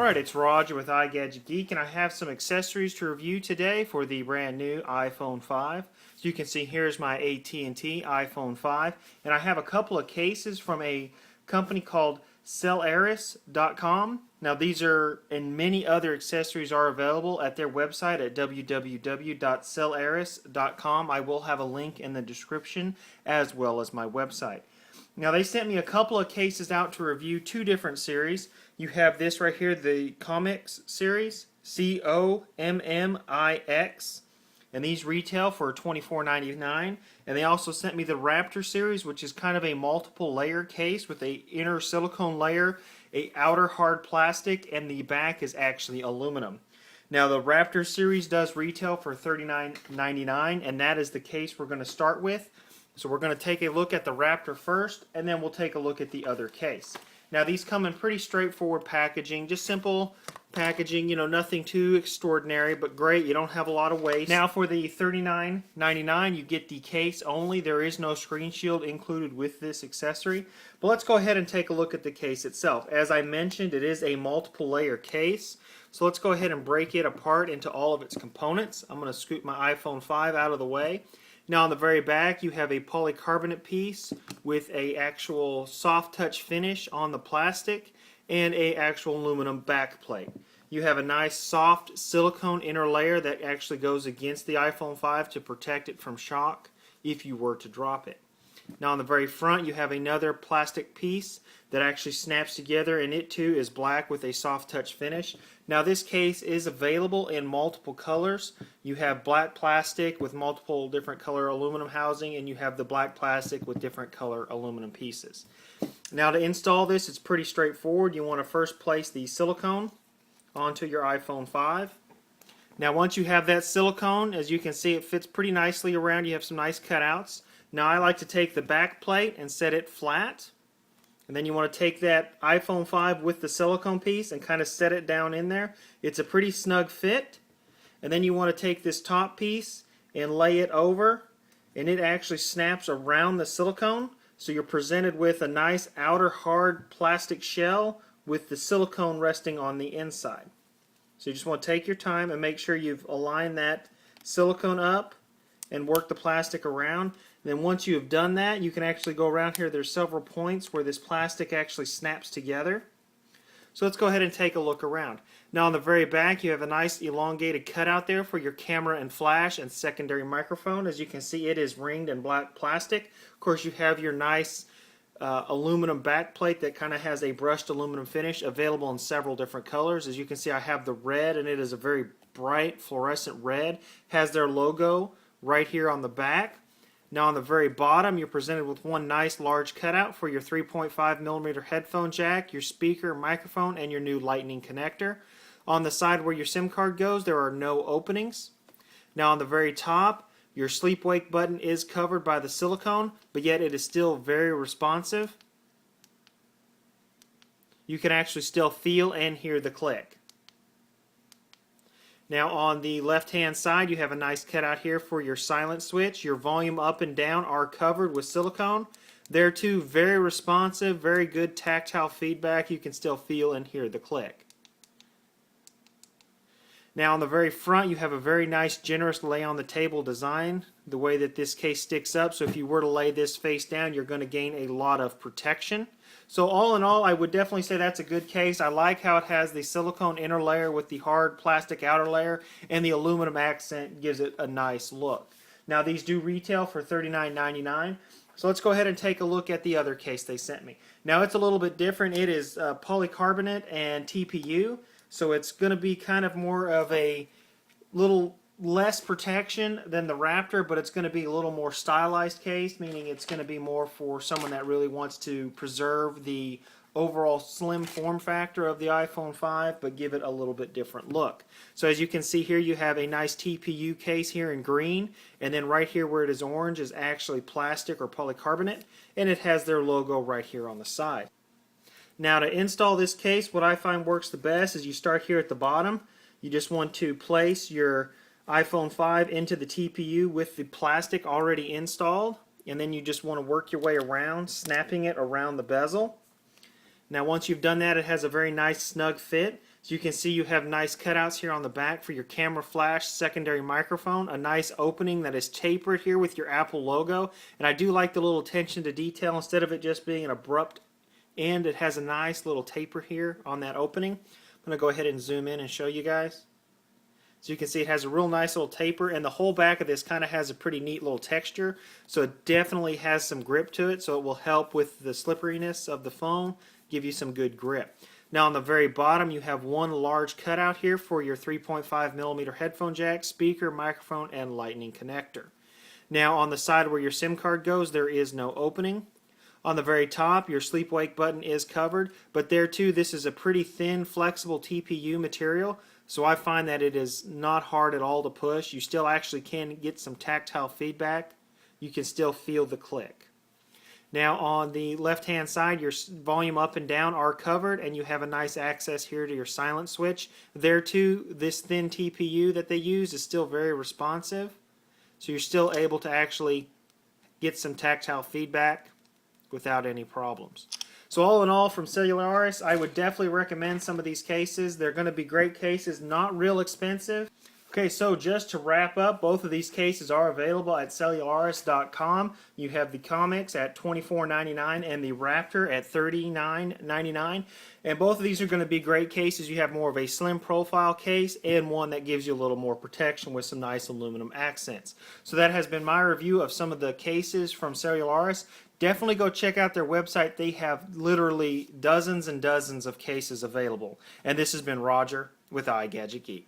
Alright, it's Roger with iGadgetGeek, and I have some accessories to review today for the brand new iPhone 5. So you can see here's my AT&T iPhone 5, and I have a couple of cases from a company called Cellairis.com. Now these are, and many other accessories are available at their website at www.cellairis.com. I will have a link in the description as well as my website. Now they sent me a couple of cases out to review two different series. You have this right here, the Commix series, Commix, and these retail for $24.99. And they also sent me the Rapture series, which is kind of a multiple layer case with a inner silicone layer, a outer hard plastic, and the back is actually aluminum. Now the Rapture series does retail for $39.99, and that is the case we're going to start with. So we're going to take a look at the Rapture first, and then we'll take a look at the other case. Now these come in pretty straightforward packaging, just simple packaging, you know, nothing too extraordinary, but great. You don't have a lot of waste. Now for the $39.99, you get the case only. There is no screen shield included with this accessory. But let's go ahead and take a look at the case itself. As I mentioned, it is a multiple layer case. So let's go ahead and break it apart into all of its components. I'm going to scoot my iPhone 5 out of the way. Now on the very back you have a polycarbonate piece with a actual soft touch finish on the plastic and a actual aluminum back plate. You have a nice soft silicone inner layer that actually goes against the iPhone 5 to protect it from shock if you were to drop it. Now on the very front you have another plastic piece that actually snaps together, and it too is black with a soft touch finish. Now this case is available in multiple colors. You have black plastic with multiple different color aluminum housing, and you have the black plastic with different color aluminum pieces. Now to install this, it's pretty straightforward. You want to first place the silicone onto your iPhone 5. Now once you have that silicone, as you can see, it fits pretty nicely around. You have some nice cutouts. Now I like to take the back plate and set it flat. And then you want to take that iPhone 5 with the silicone piece and kind of set it down in there. It's a pretty snug fit. And then you want to take this top piece and lay it over, and it actually snaps around the silicone. So you're presented with a nice outer hard plastic shell with the silicone resting on the inside. So you just want to take your time and make sure you've aligned that silicone up and work the plastic around. Then once you have done that, you can actually go around here. There's several points where this plastic actually snaps together. So let's go ahead and take a look around. Now on the very back you have a nice elongated cutout there for your camera and flash and secondary microphone. As you can see, it is ringed in black plastic. Of course you have your nice aluminum back plate that kind of has a brushed aluminum finish, available in several different colors. As you can see, I have the red, and it is a very bright fluorescent red. Has their logo right here on the back. Now on the very bottom you're presented with one nice large cutout for your 3.5mm headphone jack, your speaker, microphone, and your new lightning connector. On the side where your SIM card goes, there are no openings. Now on the very top, your sleep wake button is covered by the silicone, but yet it is still very responsive. You can actually still feel and hear the click. Now on the left hand side you have a nice cutout here for your silent switch. Your volume up and down are covered with silicone. There too, very responsive, very good tactile feedback. You can still feel and hear the click. Now on the very front you have a very nice generous lay on the table design, the way that this case sticks up, so if you were to lay this face down you're going to gain a lot of protection. So all in all, I would definitely say that's a good case. I like how it has the silicone inner layer with the hard plastic outer layer, and the aluminum accent gives it a nice look. Now these do retail for $39.99. So let's go ahead and take a look at the other case they sent me. Now it's a little bit different. It is polycarbonate and TPU, so it's going to be kind of more of a little less protection than the Rapture, but it's going to be a little more stylized case, meaning it's going to be more for someone that really wants to preserve the overall slim form factor of the iPhone 5 but give it a little bit different look. So as you can see here, you have a nice TPU case here in green, and then right here where it is orange is actually plastic or polycarbonate, and it has their logo right here on the side. Now to install this case, what I find works the best is you start here at the bottom. You just want to place your iPhone 5 into the TPU with the plastic already installed, and then you just want to work your way around, snapping it around the bezel. Now once you've done that, it has a very nice snug fit. So you can see you have nice cutouts here on the back for your camera flash, secondary microphone, a nice opening that is tapered here with your Apple logo. And I do like the little attention to detail. Instead of it just being an abrupt end, it has a nice little taper here on that opening. I'm going to go ahead and zoom in and show you guys. So you can see it has a real nice little taper, and the whole back of this kind of has a pretty neat little texture. So it definitely has some grip to it, so it will help with the slipperiness of the phone, give you some good grip. Now on the very bottom you have one large cutout here for your 3.5mm headphone jack, speaker, microphone, and lightning connector. Now on the side where your SIM card goes, there is no opening. On the very top, your sleep wake button is covered, but there too this is a pretty thin flexible TPU material, so I find that it is not hard at all to push. You still actually can get some tactile feedback. You can still feel the click. Now on the left hand side, your volume up and down are covered, and you have a nice access here to your silent switch. There too, this thin TPU that they use is still very responsive, so you're still able to actually get some tactile feedback without any problems. So all in all, from Cellairis, I would definitely recommend some of these cases. They're going to be great cases, not real expensive. Okay, so just to wrap up, both of these cases are available at Cellairis.com. You have the Commix at $24.99 and the Rapture at $39.99. And both of these are going to be great cases. You have more of a slim profile case and one that gives you a little more protection with some nice aluminum accents. So that has been my review of some of the cases from Cellairis. Definitely go check out their website. They have literally dozens and dozens of cases available. And this has been Roger with iGadgetGeek.